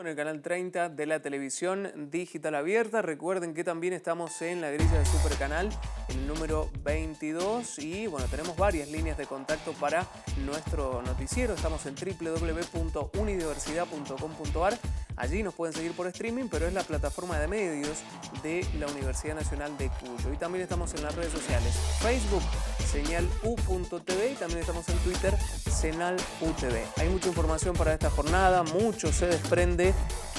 En el canal 30 de la televisión digital abierta. Recuerden que también estamos en la grilla de Supercanal, en el número 22. Y bueno, tenemos varias líneas de contacto para nuestro noticiero. Estamos en www.unidiversidad.com.ar. Allí nos pueden seguir por streaming, pero es la plataforma de medios de la Universidad Nacional de Cuyo. Y también estamos en las redes sociales. Facebook, señalu.tv, y también estamos en Twitter, senalutv. Hay mucha información para esta jornada, mucho se desprende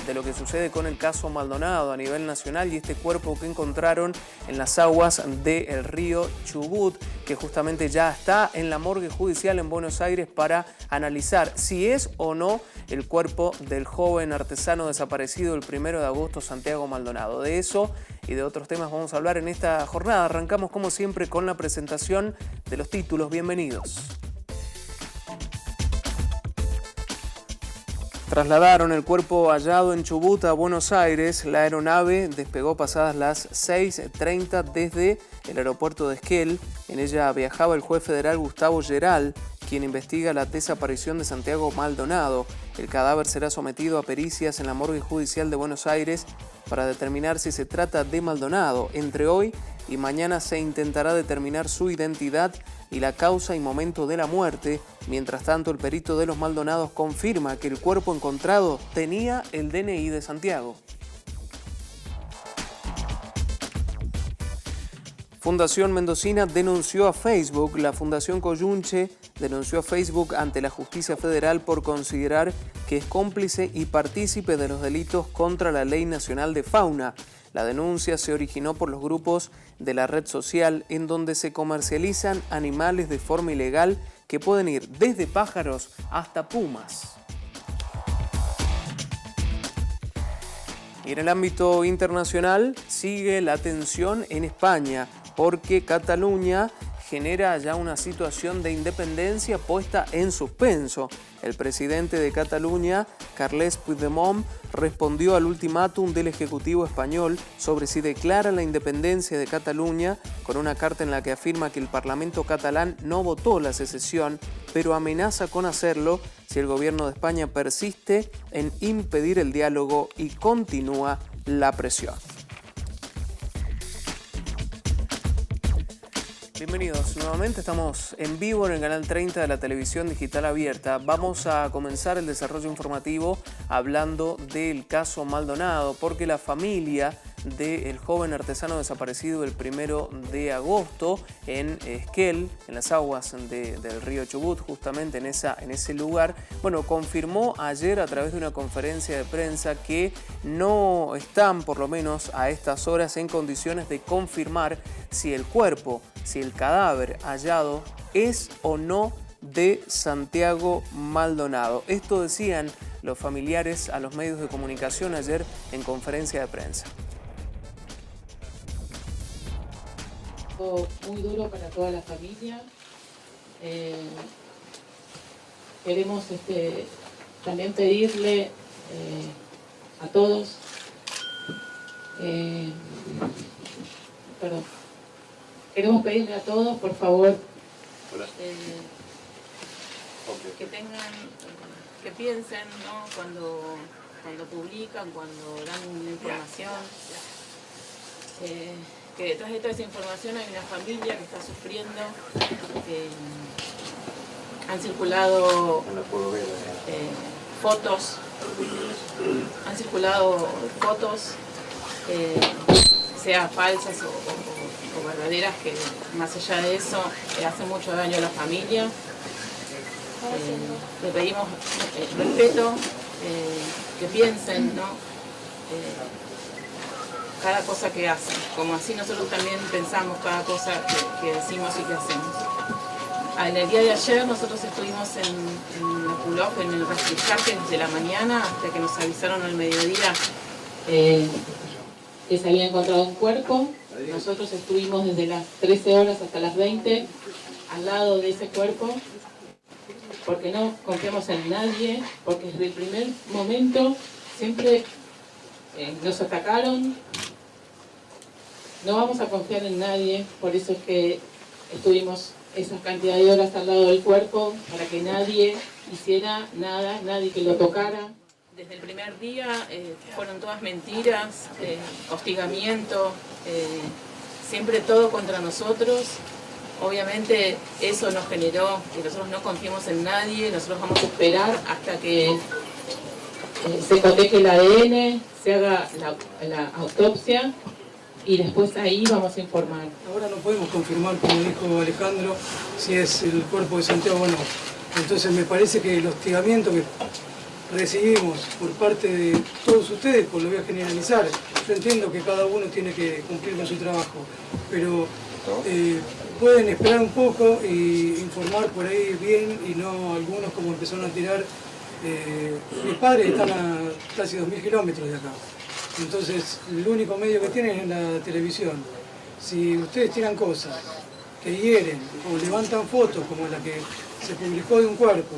de lo que sucede con el caso Maldonado a nivel nacional y este cuerpo que encontraron en las aguas del río Chubut, que justamente ya está en la morgue judicial en Buenos Aires para analizar si es o no el cuerpo del joven artesano desaparecido el 1 de agosto, Santiago Maldonado. De eso y de otros temas vamos a hablar en esta jornada. Arrancamos como siempre con la presentación de los títulos. Bienvenidos. Trasladaron el cuerpo hallado en Chubut a Buenos Aires. La aeronave despegó pasadas las 6:30 desde el aeropuerto de Esquel. En ella viajaba el juez federal Gustavo Geral, quien investiga la desaparición de Santiago Maldonado. El cadáver será sometido a pericias en la morgue judicial de Buenos Aires para determinar si se trata de Maldonado. Entre hoy y mañana se intentará determinar su identidad y la causa y momento de la muerte. Mientras tanto, el perito de los Maldonados confirma que el cuerpo encontrado tenía el DNI de Santiago. Fundación Mendocina denunció a Facebook. La Fundación Coyunche denunció a Facebook ante la Justicia Federal por considerar que es cómplice y partícipe de los delitos contra la Ley Nacional de Fauna. La denuncia se originó por los grupos de la red social en donde se comercializan animales de forma ilegal que pueden ir desde pájaros hasta pumas. Y en el ámbito internacional sigue la tensión en España porque Cataluña genera ya una situación de independencia puesta en suspenso. El presidente de Cataluña, Carles Puigdemont, respondió al ultimátum del Ejecutivo español sobre si declara la independencia de Cataluña con una carta en la que afirma que el Parlamento catalán no votó la secesión, pero amenaza con hacerlo si el gobierno de España persiste en impedir el diálogo y continúa la presión. Bienvenidos nuevamente, estamos en vivo en el canal 30 de la televisión digital abierta. Vamos a comenzar el desarrollo informativo hablando del caso Maldonado, porque la familia del joven artesano desaparecido el 1 de agosto en Esquel, en las aguas del río Chubut, justamente en ese lugar, bueno, confirmó ayer a través de una conferencia de prensa que no están, por lo menos a estas horas, en condiciones de confirmar si el cuerpo, si el cadáver hallado es o no de Santiago Maldonado. Esto decían los familiares a los medios de comunicación ayer en conferencia de prensa. Muy duro para toda la familia. Queremos también pedirle a todos, queremos pedirle a todos, por favor, que piensen, ¿no? cuando publican, cuando dan una información, que detrás de toda esa información hay una familia que está sufriendo. Han circulado fotos, sea falsas o verdaderas, que más allá de eso hacen mucho daño a la familia. Le pedimos respeto, que piensen, ¿no? Cada cosa que hacen, como así nosotros también pensamos cada cosa que decimos y que hacemos. En el día de ayer nosotros estuvimos en la Pulof, en el Rescate desde la mañana hasta que nos avisaron al mediodía que se había encontrado un cuerpo. Nosotros estuvimos desde las 13 horas hasta las 20 al lado de ese cuerpo, porque no confiamos en nadie, porque desde el primer momento siempre nos atacaron. No vamos a confiar en nadie, por eso es que estuvimos esa cantidad de horas al lado del cuerpo, para que nadie hiciera nada, nadie que lo tocara. Desde el primer día fueron todas mentiras, hostigamiento, siempre todo contra nosotros. Obviamente eso nos generó que nosotros no confiemos en nadie, nosotros vamos a esperar hasta que se coteje el ADN, se haga la autopsia y después ahí vamos a informar. Ahora no podemos confirmar, como dijo Alejandro, si es el cuerpo de Santiago o no. Entonces me parece que el hostigamiento que recibimos por parte de todos ustedes, pues lo voy a generalizar, yo entiendo que cada uno tiene que cumplir con su trabajo, pero pueden esperar un poco y informar por ahí bien y no algunos como empezaron a tirar. Mis padres están a casi 2.000 kilómetros de acá, entonces el único medio que tienen es la televisión. Si ustedes tiran cosas que hieren o levantan fotos como la que se publicó de un cuerpo,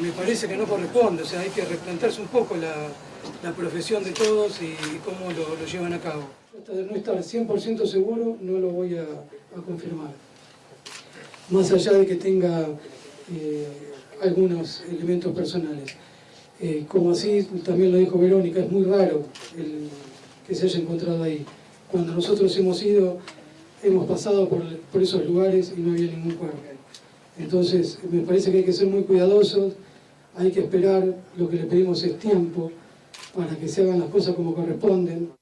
me parece que no corresponde, o sea, hay que replantearse un poco la profesión de todos y cómo lo llevan a cabo. Hasta de no estar 100% seguro, no lo voy a confirmar. Más allá de que tenga algunos elementos personales. Como así también lo dijo Verónica, es muy raro que se haya encontrado ahí. Cuando nosotros hemos ido, hemos pasado por esos lugares y no había ningún cuerpo. Entonces, me parece que hay que ser muy cuidadosos, hay que esperar, lo que le pedimos es tiempo para que se hagan las cosas como corresponden.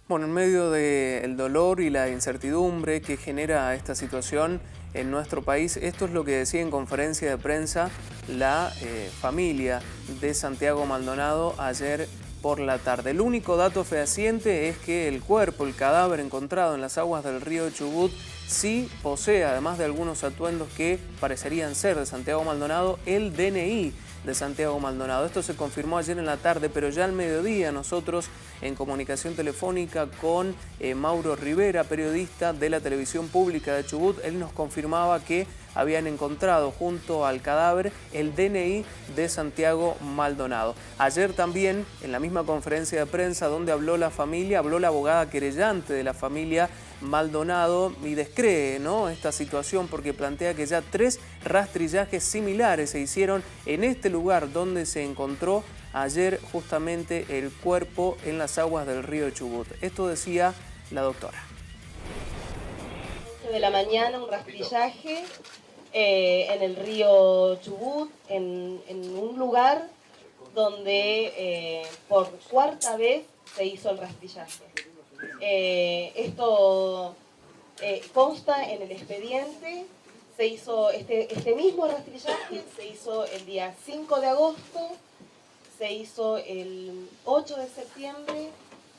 Bueno, en medio del dolor y la incertidumbre que genera esta situación en nuestro país, esto es lo que decía en conferencia de prensa la familia de Santiago Maldonado ayer por la tarde. El único dato fehaciente es que el cuerpo, el cadáver encontrado en las aguas del río Chubut, sí posee, además de algunos atuendos que parecerían ser de Santiago Maldonado, el DNI de Santiago Maldonado. Esto se confirmó ayer en la tarde, pero ya al mediodía nosotros en comunicación telefónica con Mauro Rivera, periodista de la televisión pública de Chubut, él nos confirmaba que habían encontrado junto al cadáver el DNI de Santiago Maldonado. Ayer también, en la misma conferencia de prensa donde habló la familia, habló la abogada querellante de la familia Maldonado y descree, ¿no?, esta situación porque plantea que ya 3 rastrillajes similares se hicieron en este lugar donde se encontró ayer justamente el cuerpo en las aguas del río Chubut. Esto decía la doctora. De la mañana un rastrillaje en el río Chubut, en un lugar donde por 4ª vez se hizo el rastrillaje. Esto consta en el expediente. Se hizo este mismo rastrillaje, se hizo el día 5 de agosto, se hizo el 8 de septiembre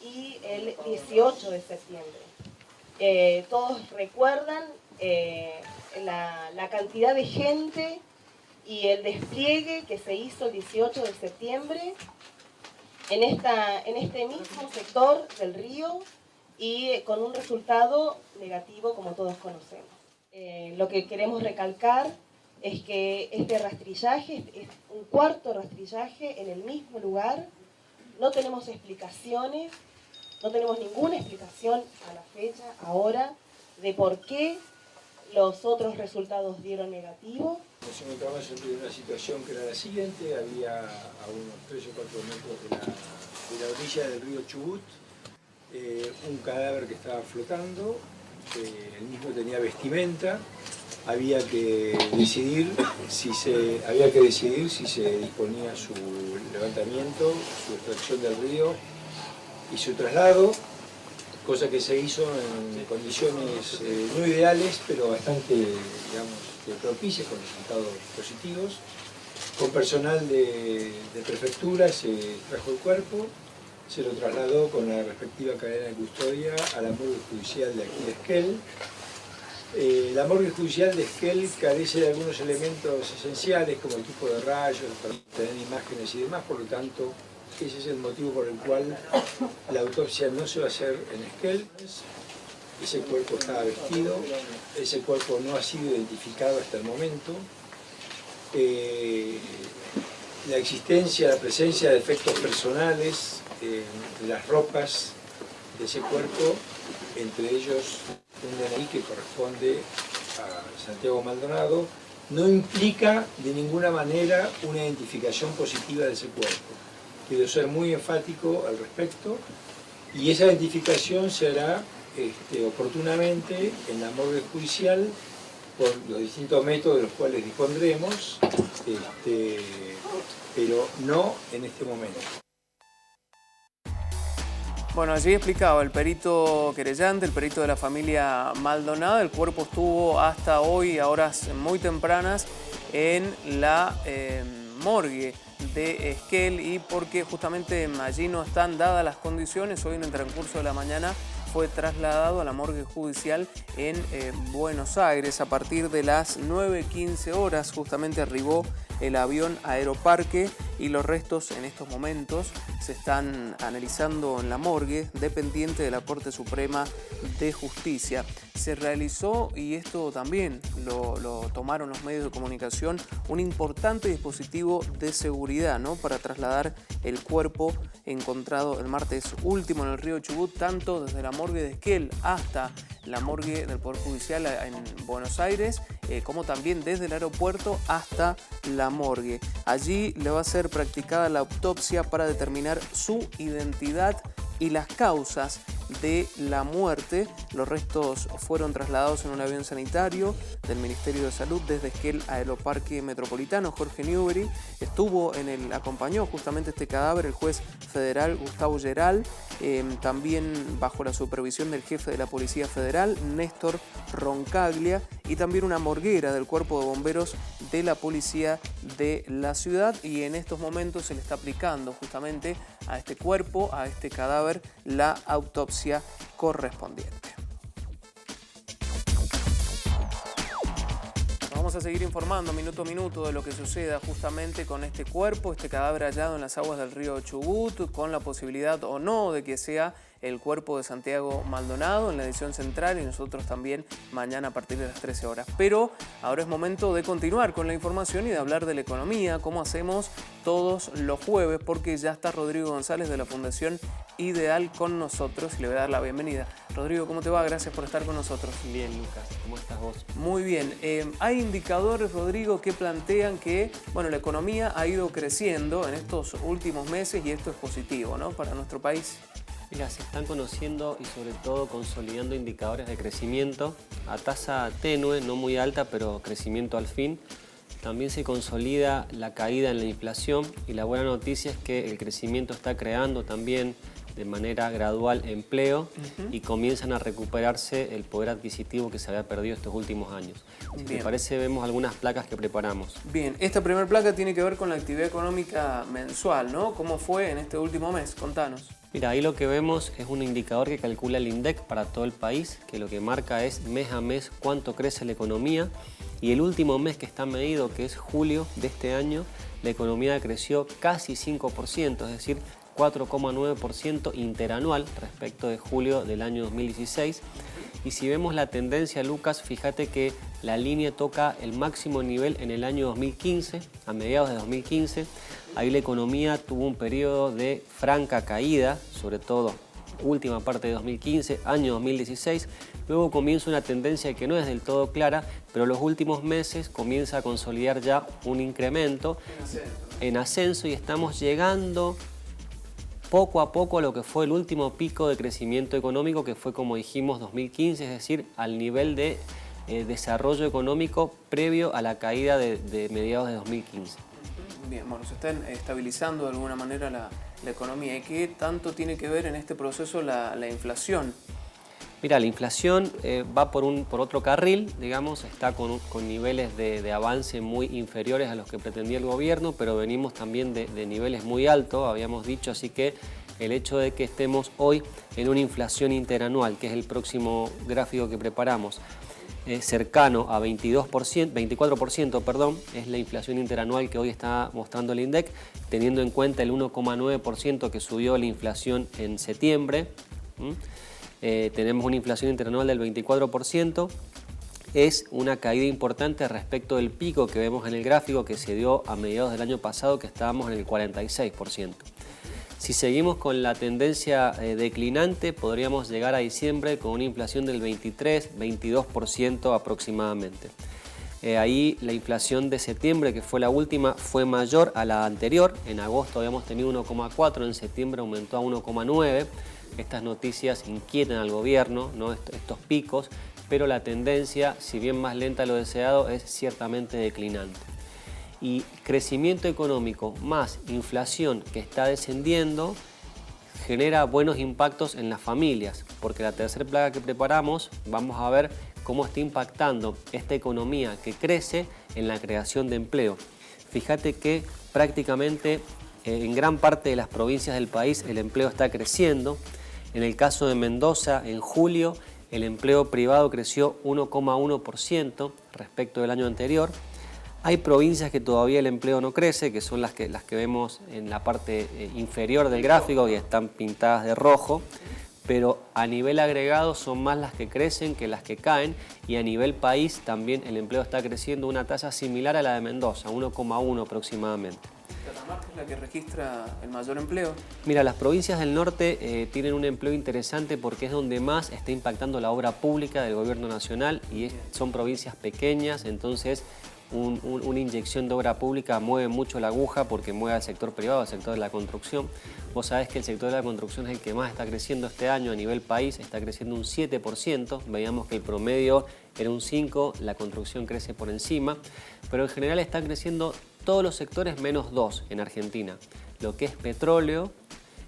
y el 18 de septiembre. Todos recuerdan la cantidad de gente y el despliegue que se hizo el 18 de septiembre en este mismo sector del río y con un resultado negativo como todos conocemos. Lo que queremos recalcar es que este rastrillaje es un 4º rastrillaje en el mismo lugar. No tenemos explicaciones, no tenemos ninguna explicación a la fecha, ahora, de por qué los otros resultados dieron negativo. Nos encontramos en una situación que era la siguiente: había a unos 3 o 4 metros de la orilla del río Chubut un cadáver que estaba flotando, el mismo tenía vestimenta, había que decidir si se disponía su levantamiento, su extracción del río y su traslado, cosa que se hizo en condiciones no ideales, pero bastante, digamos, propicias, con resultados positivos. Con personal de prefectura se trajo el cuerpo, se lo trasladó con la respectiva cadena de custodia a la morgue judicial de aquí de Esquel. La morgue judicial de Esquel carece de algunos elementos esenciales como el tipo de rayos, para tener imágenes y demás, por lo tanto ese es el motivo por el cual la autopsia no se va a hacer en Esquel. Ese cuerpo estaba vestido, ese cuerpo no ha sido identificado hasta el momento. La existencia, la presencia de efectos personales en las ropas de ese cuerpo, entre ellos un DNI que corresponde a Santiago Maldonado, no implica de ninguna manera una identificación positiva de ese cuerpo. Quiero ser muy enfático al respecto, y esa identificación se hará oportunamente en la morgue judicial por los distintos métodos de los cuales dispondremos, pero no en este momento. Bueno, allí explicaba el perito querellante, el perito de la familia Maldonado. El cuerpo estuvo hasta hoy, a horas muy tempranas, en la morgue de Esquel, y porque justamente allí no están dadas las condiciones, hoy en el transcurso de la mañana fue trasladado a la morgue judicial en Buenos Aires. A partir de las 9:15 horas justamente arribó el avión Aeroparque y los restos en estos momentos se están analizando en la morgue dependiente de la Corte Suprema de Justicia. Se realizó, y esto también lo tomaron los medios de comunicación, un importante dispositivo de seguridad, ¿no?, para trasladar el cuerpo encontrado el martes último en el río Chubut, tanto desde la morgue de Esquel hasta la morgue del Poder Judicial en Buenos Aires, como también desde el aeropuerto hasta la morgue. Allí le va a ser practicada la autopsia para determinar su identidad y las causas de la muerte. Los restos fueron trasladados en un avión sanitario del Ministerio de Salud desde Esquel a Aeroparque Metropolitano. Jorge Newbery acompañó justamente este cadáver el juez federal Gustavo Geral, también bajo la supervisión del jefe de la Policía Federal, Néstor Roncaglia, y también una morguera del Cuerpo de Bomberos de la Policía de la ciudad. Y en estos momentos se le está aplicando justamente a este cuerpo, a este cadáver, la autopsia correspondiente. Vamos a seguir informando minuto a minuto de lo que suceda justamente con este cuerpo, este cadáver hallado en las aguas del río Chubut, con la posibilidad o no de que sea el cuerpo de Santiago Maldonado en la edición central, y nosotros también mañana a partir de las 13 horas. Pero ahora es momento de continuar con la información y de hablar de la economía, como hacemos todos los jueves, porque ya está Rodrigo González de la Fundación Ideal con nosotros y le voy a dar la bienvenida. Rodrigo, ¿cómo te va? Gracias por estar con nosotros. Bien, Lucas, ¿cómo estás vos? Muy bien. Hay indicadores, Rodrigo, que plantean que la economía ha ido creciendo en estos últimos meses y esto es positivo, ¿no?, para nuestro país. Mira, se están conociendo y sobre todo consolidando indicadores de crecimiento a tasa tenue, no muy alta, pero crecimiento al fin. También se consolida la caída en la inflación y la buena noticia es que el crecimiento está creando también de manera gradual empleo y comienzan a recuperarse el poder adquisitivo que se había perdido estos últimos años. Si te parece, vemos algunas placas que preparamos. Bien, esta primera placa tiene que ver con la actividad económica mensual, ¿no? ¿Cómo fue en este último mes? Contanos. Mira, ahí lo que vemos es un indicador que calcula el INDEC para todo el país, que lo que marca es mes a mes cuánto crece la economía. Y el último mes que está medido, que es julio de este año, la economía creció casi 5%, es decir, 4,9% interanual respecto de julio del año 2016. Y si vemos la tendencia, Lucas, fíjate que la línea toca el máximo nivel en el año 2015, a mediados de 2015. Ahí la economía tuvo un periodo de franca caída, sobre todo última parte de 2015, año 2016. Luego comienza una tendencia que no es del todo clara, pero los últimos meses comienza a consolidar ya un incremento en ascenso y estamos llegando poco a poco a lo que fue el último pico de crecimiento económico, que fue, como dijimos, 2015, es decir, al nivel de desarrollo económico previo a la caída de mediados de 2015. Bien, se está estabilizando de alguna manera la economía. ¿Y qué tanto tiene que ver en este proceso la inflación? Mira, la inflación va por otro carril, digamos, está con niveles de avance muy inferiores a los que pretendía el gobierno, pero venimos también de niveles muy altos, habíamos dicho, así que el hecho de que estemos hoy en una inflación interanual, que es el próximo gráfico que preparamos, cercano a 24%, perdón, es la inflación interanual que hoy está mostrando el INDEC, teniendo en cuenta el 1,9% que subió la inflación en septiembre. Tenemos una inflación interanual del 24%, es una caída importante respecto del pico que vemos en el gráfico que se dio a mediados del año pasado, que estábamos en el 46%. Si seguimos con la tendencia declinante, podríamos llegar a diciembre con una inflación del 23-22% aproximadamente. Ahí la inflación de septiembre, que fue la última, fue mayor a la anterior. En agosto habíamos tenido 1,4, en septiembre aumentó a 1,9. Estas noticias inquietan al gobierno, ¿no? Estos picos, pero la tendencia, si bien más lenta de lo deseado, es ciertamente declinante. Y crecimiento económico más inflación que está descendiendo genera buenos impactos en las familias, porque la tercera plaga que preparamos vamos a ver cómo está impactando esta economía que crece en la creación de empleo. Fíjate que prácticamente en gran parte de las provincias del país el empleo está creciendo. En el caso de Mendoza, en julio, el empleo privado creció 1,1% respecto del año anterior. Hay provincias que todavía el empleo no crece, que son las que vemos en la parte inferior del gráfico y están pintadas de rojo, pero a nivel agregado son más las que crecen que las que caen, y a nivel país también el empleo está creciendo a una tasa similar a la de Mendoza, 1,1 aproximadamente. ¿Catamarca es la que registra el mayor empleo? Mira, las provincias del norte tienen un empleo interesante porque es donde más está impactando la obra pública del gobierno nacional y son provincias pequeñas, entonces una inyección de obra pública mueve mucho la aguja porque mueve al sector privado, al sector de la construcción. Vos sabés que el sector de la construcción es el que más está creciendo este año a nivel país, está creciendo un 7%, veíamos que el promedio era un 5%, la construcción crece por encima, pero en general están creciendo todos los sectores menos dos en Argentina, lo que es petróleo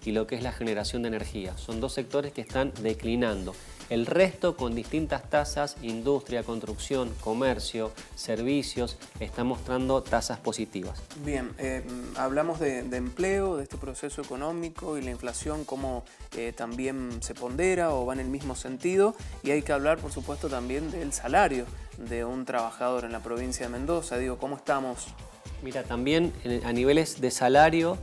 y lo que es la generación de energía. Son dos sectores que están declinando. El resto, con distintas tasas, industria, construcción, comercio, servicios, están mostrando tasas positivas. Bien, hablamos de empleo, de este proceso económico y la inflación, cómo también se pondera o va en el mismo sentido, y hay que hablar, por supuesto, también del salario de un trabajador en la provincia de Mendoza. Digo, ¿cómo estamos? Mira, también a niveles de salario,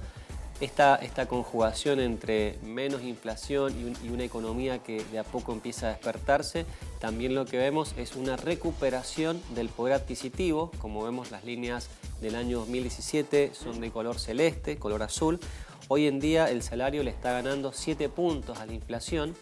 esta conjugación entre menos inflación y una economía que de a poco empieza a despertarse, también lo que vemos es una recuperación del poder adquisitivo. Como vemos, las líneas del año 2017 son de color celeste, color azul. Hoy en día el salario le está ganando 7 puntos a la inflación,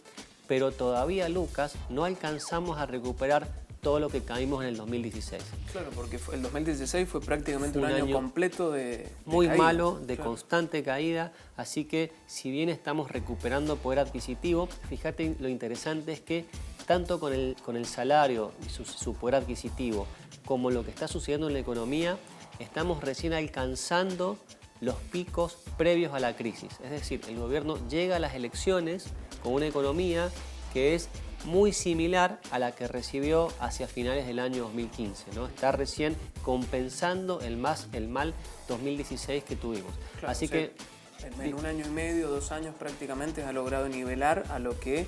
pero todavía, Lucas, no alcanzamos a recuperar todo lo que caímos en el 2016. Claro, porque el 2016 fue prácticamente un año completo de muy caída, malo, de claro, constante caída, así que si bien estamos recuperando poder adquisitivo, fíjate lo interesante es que tanto con el salario y su poder adquisitivo como lo que está sucediendo en la economía, estamos recién alcanzando los picos previos a la crisis. Es decir, el gobierno llega a las elecciones con una economía que es muy similar a la que recibió hacia finales del año 2015, ¿no? Está recién compensando el mal 2016 que tuvimos. claro, Así o sea, que en un año y medio, 2 años prácticamente ha logrado nivelar a lo que,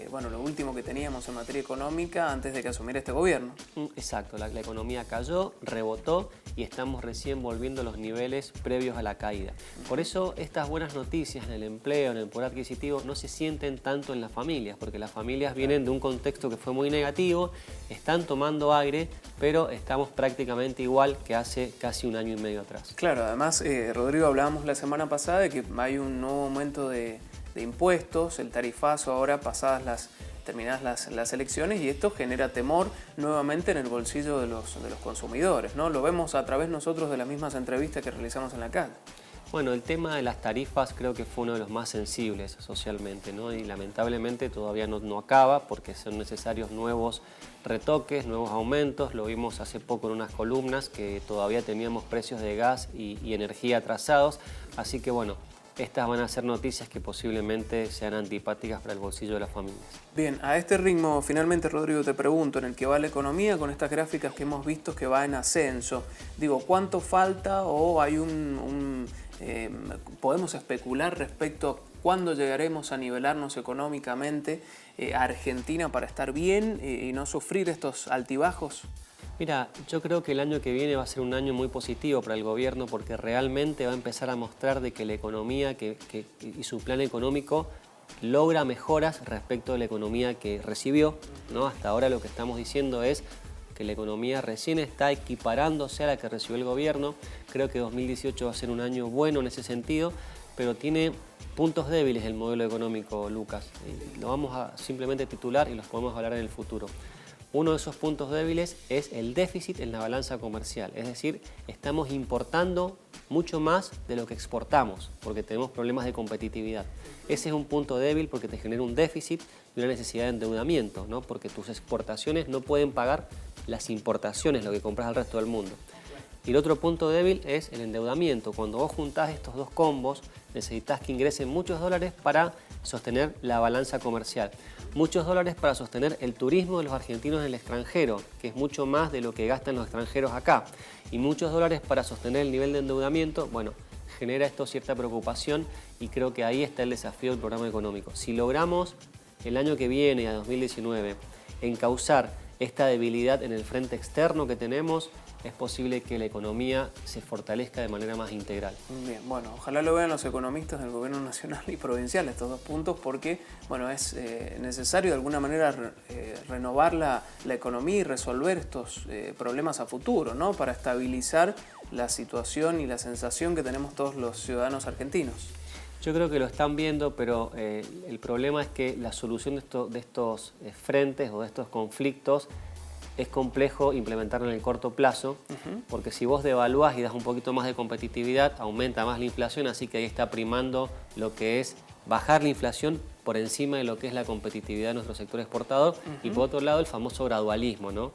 bueno, lo último que teníamos en materia económica antes de que asumiera este gobierno. exacto, la economía cayó, rebotó y estamos recién volviendo a los niveles previos a la caída. Por eso estas buenas noticias en el empleo, en el poder adquisitivo, no se sienten tanto en las familias, porque las familias vienen de un contexto que fue muy negativo, están tomando aire, pero estamos prácticamente igual que hace casi un año y medio atrás. Claro, además, Rodrigo, hablábamos la semana pasada de que hay un nuevo aumento de impuestos, el tarifazo ahora pasadas terminadas las elecciones, y esto genera temor nuevamente en el bolsillo de los consumidores, ¿no? Lo vemos a través nosotros de las mismas entrevistas que realizamos en la calle. Bueno, el tema de las tarifas creo que fue uno de los más sensibles socialmente, ¿no? Y lamentablemente todavía no acaba porque son necesarios nuevos retoques, nuevos aumentos. Lo vimos hace poco en unas columnas que todavía teníamos precios de gas y energía atrasados. Así que bueno, estas van a ser noticias que posiblemente sean antipáticas para el bolsillo de las familias. Bien, a este ritmo, finalmente, Rodrigo, te pregunto, en el que va la economía, con estas gráficas que hemos visto que va en ascenso, digo, ¿cuánto falta o hay podemos especular respecto a cuándo llegaremos a nivelarnos económicamente a Argentina para estar bien y no sufrir estos altibajos? Mira, yo creo que el año que viene va a ser un año muy positivo para el gobierno porque realmente va a empezar a mostrar de que la economía y su plan económico logra mejoras respecto a la economía que recibió, ¿no? Hasta ahora lo que estamos diciendo es que la economía recién está equiparándose a la que recibió el gobierno. Creo que 2018 va a ser un año bueno en ese sentido, pero tiene puntos débiles el modelo económico, Lucas. Lo vamos a simplemente titular y los podemos hablar en el futuro. uno de esos puntos débiles es el déficit en la balanza comercial. Es decir, estamos importando mucho más de lo que exportamos porque tenemos problemas de competitividad. Ese es un punto débil porque te genera un déficit y una necesidad de endeudamiento, ¿no? Porque tus exportaciones no pueden pagar las importaciones, lo que compras al resto del mundo. Y el otro punto débil es el endeudamiento. Cuando vos juntás estos dos combos, necesitas que ingresen muchos dólares para sostener la balanza comercial. Muchos dólares para sostener el turismo de los argentinos en el extranjero, que es mucho más de lo que gastan los extranjeros acá. Y muchos dólares para sostener el nivel de endeudamiento, bueno, genera esto cierta preocupación y creo que ahí está el desafío del programa económico. Si logramos el año que viene, a 2019, encauzar esta debilidad en el frente externo que tenemos, es posible que la economía se fortalezca de manera más integral. Bien, bueno, ojalá lo vean los economistas del gobierno nacional y provincial estos dos puntos porque, bueno, es necesario de alguna manera renovar la economía y resolver estos problemas a futuro, ¿no? Para estabilizar la situación y la sensación que tenemos todos los ciudadanos argentinos. Yo creo que lo están viendo, pero el problema es que la solución de estos frentes o de estos conflictos es complejo implementarlo en el corto plazo, porque si vos devaluás y das un poquito más de competitividad, aumenta más la inflación, así que ahí está primando lo que es bajar la inflación por encima de lo que es la competitividad de nuestro sector exportador, y por otro lado el famoso gradualismo, ¿no?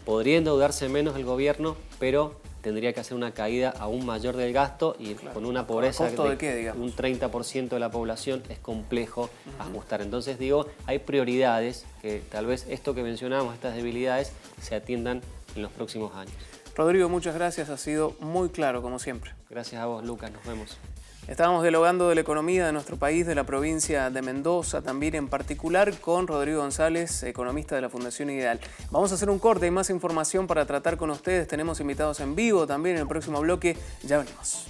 Podría endeudarse menos el gobierno, pero tendría que hacer una caída aún mayor del gasto y con una pobreza ¿A costo de qué, digamos? un 30% de la población es complejo ajustar. Entonces digo, hay prioridades que tal vez esto que mencionamos, estas debilidades, se atiendan en los próximos años. Rodrigo, muchas gracias, ha sido muy claro como siempre. Gracias a vos, Lucas, nos vemos. Estábamos dialogando de la economía de nuestro país, de la provincia de Mendoza, también en particular con Rodrigo González, economista de la Fundación Ideal. Vamos a hacer un corte, hay más información para tratar con ustedes, tenemos invitados en vivo también en el próximo bloque, ya venimos.